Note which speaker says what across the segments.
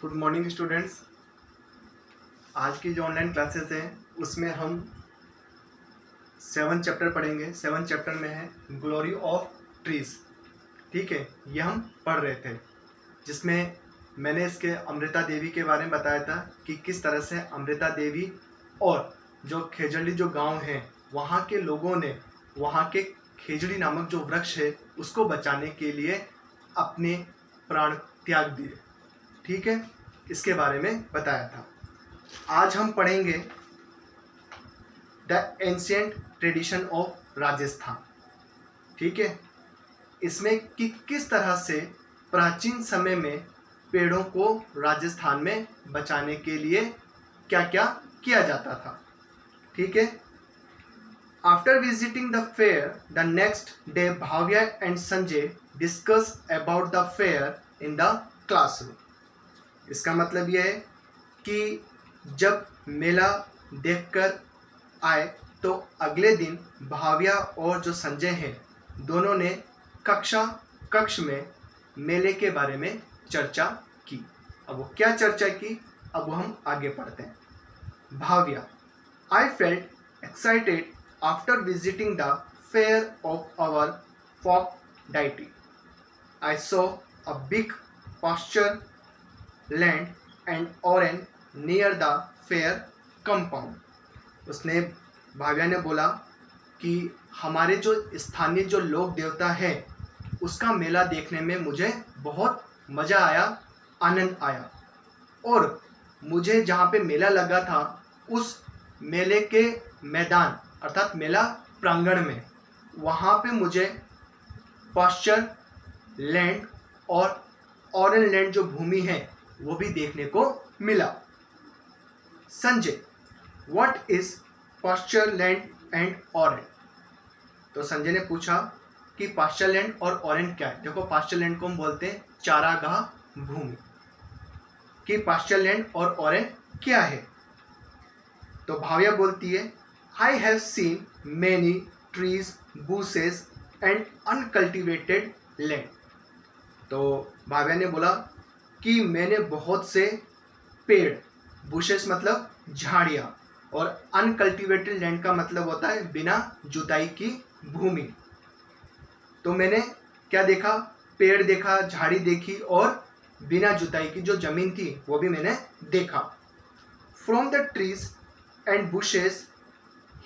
Speaker 1: Good morning students. आज की जो ऑनलाइन क्लासेस हैं उसमें हम 7 चैप्टर पढ़ेंगे। 7 चैप्टर में है ग्लोरी ऑफ ट्रीज। ठीक है, ये हम पढ़ रहे थे, जिसमें मैंने इसके अमृता देवी के बारे में बताया था कि किस तरह से अमृता देवी और जो खेजड़ी जो गांव है वहाँ के लोगों ने वहाँ के खेजड़ी नामक जो वृक्ष है उसको बचाने के लिए अपने प्राण त्याग दिए। ठीक है, इसके बारे में बताया था। आज हम पढ़ेंगे the ancient tradition of Rajasthan. ठीक है, इसमें कि किस तरह से प्राचीन समय में पेड़ों को राजस्थान में बचाने के लिए क्या क्या किया जाता था। ठीक है, after visiting the fair the next day Bhavya and Sanjay discuss about the fair in the classroom. इसका मतलब यह है कि जब मेला देखकर आए तो अगले दिन भाव्या और जो संजय हैं दोनों ने कक्ष में मेले के बारे में चर्चा की। अब वो क्या चर्चा की, अब वो हम आगे पढ़ते हैं। Bhavya, I felt excited after visiting the fair of our folk deity. I saw a big pasture land and orange near the fair compound. उसने भाव्या ने बोला कि हमारे जो स्थानीय जो लोक देवता है उसका मेला देखने में मुझे बहुत मज़ा आया, आनंद आया। और मुझे जहाँ पे मेला लगा था उस मेले के मैदान अर्थात मेला प्रांगण में वहाँ पे मुझे पास्चर लैंड और ऑरेंज लैंड जो भूमि है वो भी देखने को मिला। Sanjay, what is pasture land and orange? तो संजय ने पूछा कि पास्चर लैंड और ऑरेंज क्या है। देखो, पास्चर लैंड को हम बोलते हैं चारागाह भूमि, कि पास्चर लैंड और ऑरेंज क्या है। तो भाव्या बोलती है, I have seen many trees, bushes and uncultivated land. तो भाव्या ने बोला कि मैंने बहुत से पेड़, बुशेस मतलब झाड़ियाँ, और अनकल्टिवेटेड लैंड का मतलब होता है बिना जुताई की भूमि। तो मैंने क्या देखा, पेड़ देखा, झाड़ी देखी और बिना जुताई की जो जमीन थी वो भी मैंने देखा। From the trees and bushes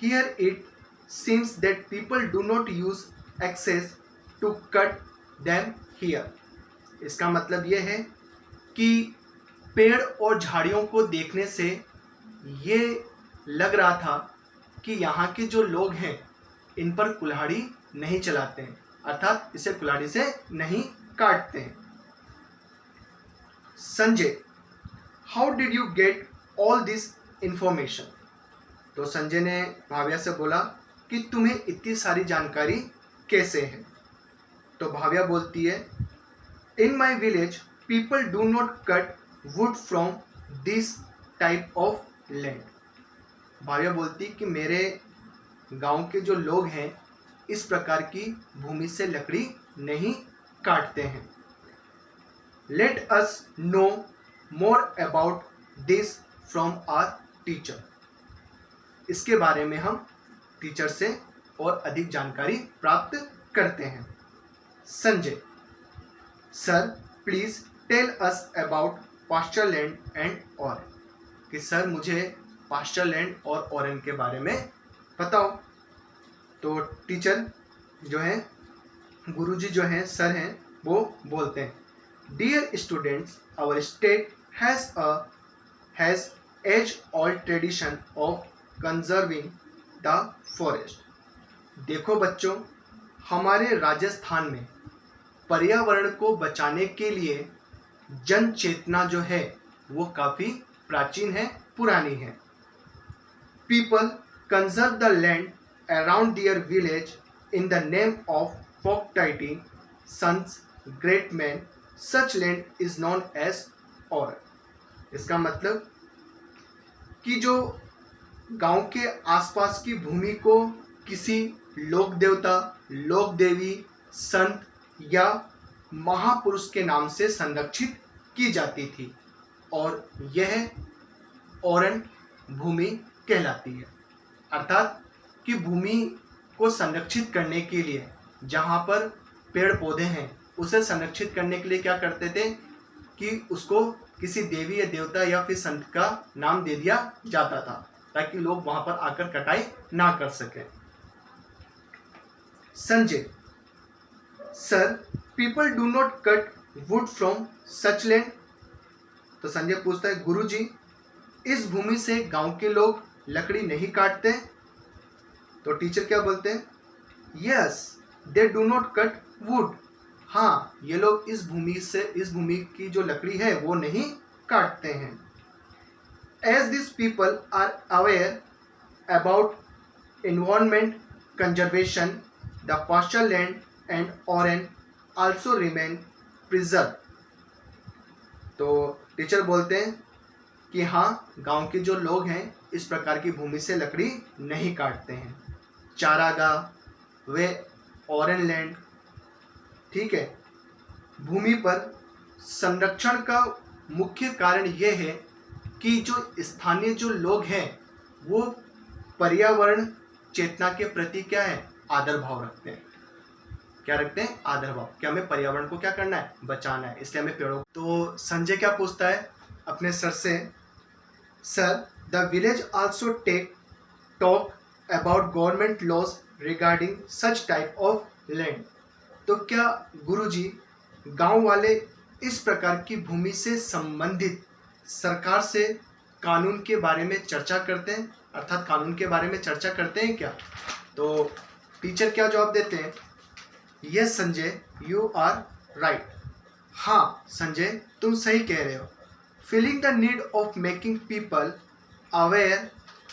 Speaker 1: here it seems that people do not use axes to cut them here. इसका मतलब यह है कि पेड़ और झाड़ियों को देखने से ये लग रहा था कि यहाँ के जो लोग हैं इन पर कुल्हाड़ी नहीं चलाते हैं, अर्थात इसे कुल्हाड़ी से नहीं काटते हैं। Sanjay, how did you get all this information? तो संजय ने भाव्या से बोला कि तुम्हें इतनी सारी जानकारी कैसे है। तो भाव्या बोलती है, in my village people do not cut wood from this type of land। Bhavya बोलती कि मेरे गांव के जो लोग हैं इस प्रकार की भूमि से लकड़ी नहीं काटते हैं। Let us know more about this from our teacher। इसके बारे में हम टीचर से और अधिक जानकारी प्राप्त करते हैं। Sanjay, sir please tell us about pasture land and orange. कि सर मुझे पास्चर लैंड और ऑरेंज के बारे में बताओ। तो टीचर जो हैं, गुरुजी जो हैं, सर हैं, वो बोलते हैं, dear students, our state has age old tradition of conserving the forest. देखो बच्चों, हमारे राजस्थान में पर्यावरण को बचाने के लिए जन चेतना जो है वो काफ़ी प्राचीन है, पुरानी है। People conserve the land around their village in the name of folk deity, sons, great man, such land is known as orange. इसका मतलब कि जो गांव के आसपास की भूमि को किसी लोक देवता, लोक देवी, संत या महापुरुष के नाम से संरक्षित की जाती थी और यह ऑरण्य भूमि कहलाती है। अर्थात कि भूमि को संरक्षित करने के लिए जहाँ पर पेड़ पौधे हैं उसे संरक्षित करने के लिए क्या करते थे कि उसको किसी देवी या देवता या फिर संत का नाम दे दिया जाता था ताकि लोग वहां पर आकर कटाई ना कर सके। Sanjay, sir people do not cut wood from such land. तो संजय पूछता है गुरुजी, इस भूमि से गांव के लोग लकड़ी नहीं काटते? तो टीचर क्या बोलते हैं, yes they do not cut would. हाँ, ये लोग इस भूमि की जो लकड़ी है वो नहीं काटते हैं। As this people are aware about environment conservation the pasture land and oran also remain preserve. तो टीचर बोलते हैं कि हाँ, गांव के जो लोग हैं इस प्रकार की भूमि से लकड़ी नहीं काटते हैं। चारागाह वे ऑरन लैंड, ठीक है। भूमि पर संरक्षण का मुख्य कारण यह है कि जो स्थानीय जो लोग हैं वो पर्यावरण चेतना के प्रति क्या है, आदर भाव रखते हैं। क्या रखते हैं, आदर भाव। क्या हमें पर्यावरण को क्या करना है, बचाना है, इसलिए हमें पेड़ों। तो संजय क्या पूछता है अपने सर से, sir the village also take talk about government laws regarding such type of land. तो क्या गुरुजी गांव वाले इस प्रकार की भूमि से संबंधित सरकार से कानून के बारे में चर्चा करते हैं, अर्थात कानून के बारे में चर्चा करते हैं क्या? तो टीचर क्या जवाब देते हैं, yes Sanjay you are right. हाँ संजय, तुम सही कह रहे हो। Feeling the need of making people aware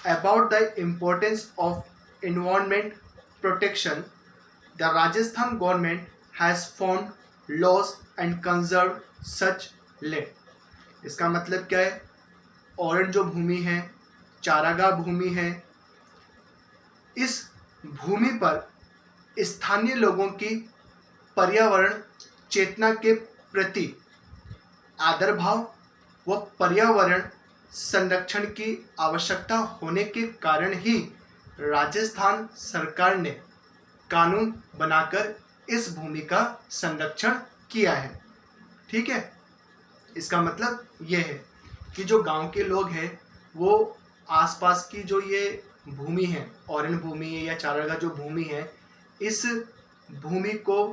Speaker 1: about the importance of environment protection the Rajasthan government has formed laws and conserve such land. इसका मतलब क्या है, ऑरण्य जो भूमि है, चारागाह भूमि है, इस भूमि पर स्थानीय लोगों की पर्यावरण चेतना के प्रति आदर भाव व पर्यावरण संरक्षण की आवश्यकता होने के कारण ही राजस्थान सरकार ने कानून बनाकर इस भूमि का संरक्षण किया है। ठीक है, इसका मतलब यह है कि जो गांव के लोग हैं वो आसपास की जो ये भूमि है, ऑरण्य भूमि है या चारागाह जो भूमि है, इस भूमि को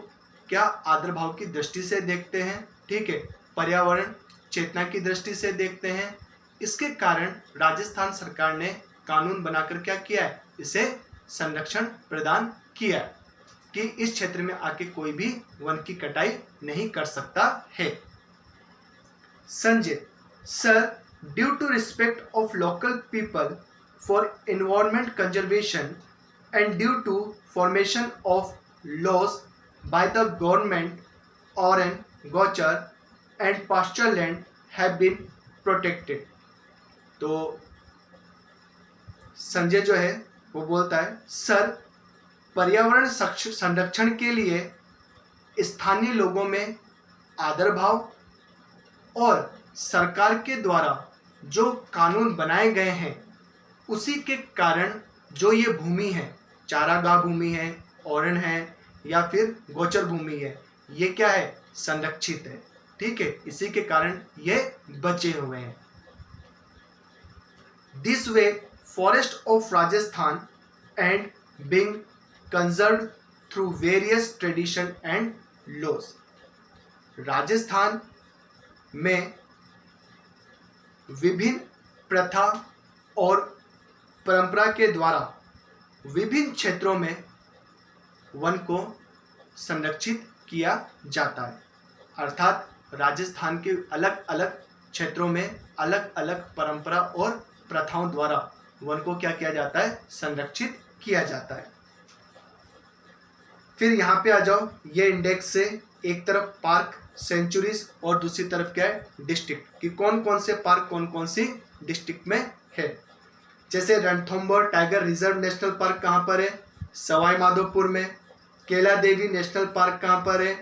Speaker 1: क्या आदर भाव की दृष्टि से देखते हैं, ठीक है, पर्यावरण चेतना की दृष्टि से देखते हैं। इसके कारण राजस्थान सरकार ने कानून बनाकर क्या किया है, इसे संरक्षण प्रदान किया कि इस क्षेत्र में आके कोई भी वन की कटाई नहीं कर सकता है। Sanjay, sir due to respect of local people for environment conservation and due to formation of laws by the government oran gauchar and pasture land have been protected. तो संजय जो है वो बोलता है, सर पर्यावरण संरक्षण के लिए स्थानीय लोगों में आदर भाव और सरकार के द्वारा जो कानून बनाए गए हैं उसी के कारण जो ये भूमि है, चारागाह भूमि है, ऑरण्य है या फिर गोचर भूमि है, ये क्या है, संरक्षित है। ठीक है, इसी के कारण ये बचे हुए हैं। This way forest of Rajasthan and being conserved through various tradition and laws. Rajasthan में विभिन्न प्रथा और परंपरा के द्वारा विभिन्न क्षेत्रों में वन को संरक्षित किया जाता है। अर्थात राजस्थान के अलग अलग क्षेत्रों में अलग अलग परंपरा और प्रथाओं द्वारा वन को क्या किया जाता है, संरक्षित किया जाता है। फिर यहाँ पे आ जाओ, ये इंडेक्स से एक तरफ पार्क सेंचुरीज और दूसरी तरफ क्या है, डिस्ट्रिक्ट, कि कौन कौन से पार्क कौन कौन सी डिस्ट्रिक्ट में है। जैसे Ranthambore tiger reserve national park कहाँ पर है, सवाई माधोपुर में। केला देवी नेशनल पार्क कहाँ पर है,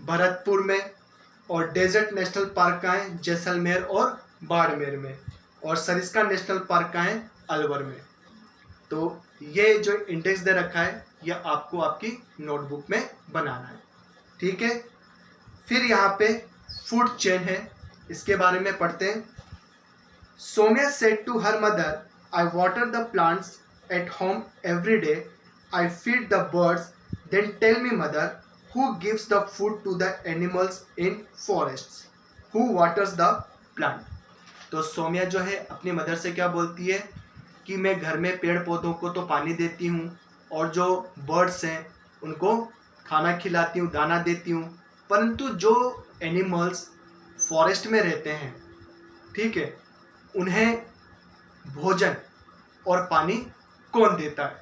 Speaker 1: भरतपुर में। और डेजर्ट नेशनल पार्क कहाँ है, जैसलमेर और बाड़मेर में, और सरिस्का नेशनल पार्क कहाँ है, अलवर में। तो ये जो इंडेक्स दे रखा है ये आपको आपकी नोटबुक में बनाना है, ठीक है। फिर यहाँ पे फूड चेन है, इसके बारे में पढ़ते हैं। Saumya said to her mother, I water the plants at home every day, I feed the birds, then tell me mother, who gives the food to the animals in forests, who waters the plant। तो सोम्या जो है अपनी mother से क्या बोलती है कि मैं घर में पेड़ पौधों को तो पानी देती हूँ और जो बर्ड्स हैं उनको खाना खिलाती हूँ, दाना देती हूँ, परंतु जो एनिमल्स फॉरेस्ट में रहते हैं, ठीक है, उन्हें भोजन और पानी कौन देता है।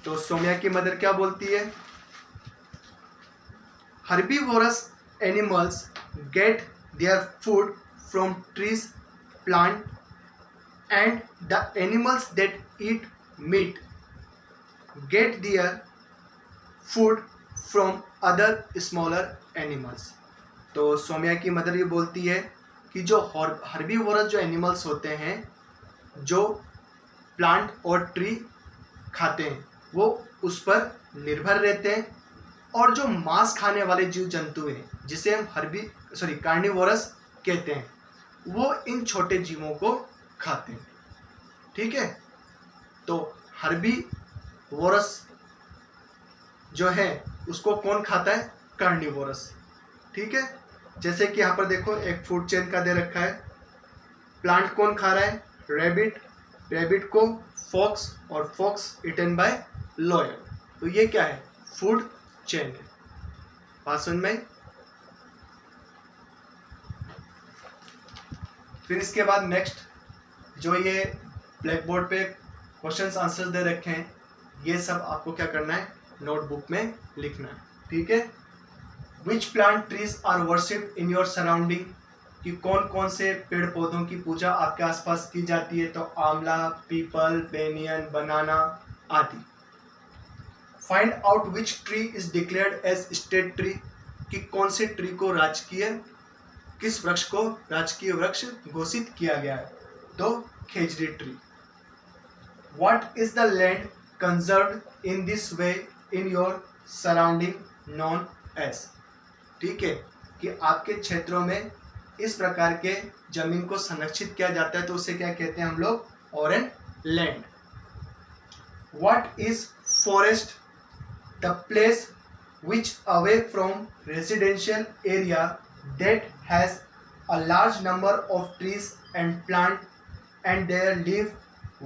Speaker 1: तो सोम्या की मदर क्या बोलती है, herbivorous animals get their food from trees, plant, and the animals that eat meat get their food from other smaller animals। तो सोम्या की मदर ये बोलती है कि जो हर्बीवोरस जो एनिमल्स होते हैं, जो प्लांट और ट्री खाते हैं, वो उस पर निर्भर रहते हैं, और जो मांस खाने वाले जीव जंतु हैं जिसे हम कार्निवोरस कहते हैं, वो इन छोटे जीवों को खाते हैं, ठीक है। तो हर्बीवोरस जो है उसको कौन खाता है, कार्निवोरस, ठीक है। जैसे कि यहाँ पर देखो एक फूड चेन का दे रखा है, प्लांट कौन खा रहा है, रैबिट, रैबिट को फॉक्स, और फॉक्स इटन बाय लॉयल। तो ये क्या है, फूड चेन है। बात समझ में। फिर इसके बाद नेक्स्ट जो ये ब्लैक बोर्ड पे क्वेश्चंस आंसर्स दे रखे हैं, ये सब आपको क्या करना है, नोटबुक में लिखना है, ठीक है। Which plant trees are worshipped in your surrounding, कि कौन कौन से पेड़ पौधों की पूजा आपके आसपास की जाती है। तो आंवला, पीपल, बेनियन, बनाना आदि। Find out which tree is declared as state tree, कि कौन से ट्री को राजकीय, किस वृक्ष को राजकीय वृक्ष घोषित किया गया है। तो khejri tree. What is the land conserved in this way in your surrounding known as, ठीक है, कि आपके क्षेत्रों में इस प्रकार के जमीन को संरक्षित किया जाता है, तो उसे क्या कहते हैं हम लोग, orange land. What is forest, the place which away from residential area that has a large number of trees and plant and there live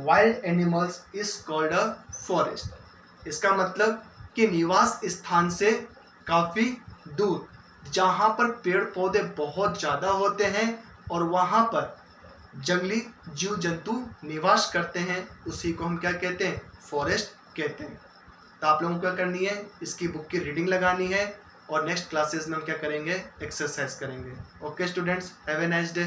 Speaker 1: wild animals is called a forest। इसका मतलब कि निवास स्थान से काफ़ी दूर जहाँ पर पेड़ पौधे बहुत ज़्यादा होते हैं और वहाँ पर जंगली जीव जंतु निवास करते हैं, उसी को हम क्या कहते हैं, फॉरेस्ट कहते हैं। तो आप लोगों को क्या करनी है, इसकी बुक की रीडिंग लगानी है, और नेक्स्ट क्लासेस में हम क्या करेंगे, एक्सरसाइज करेंगे। Okay students, have a nice day.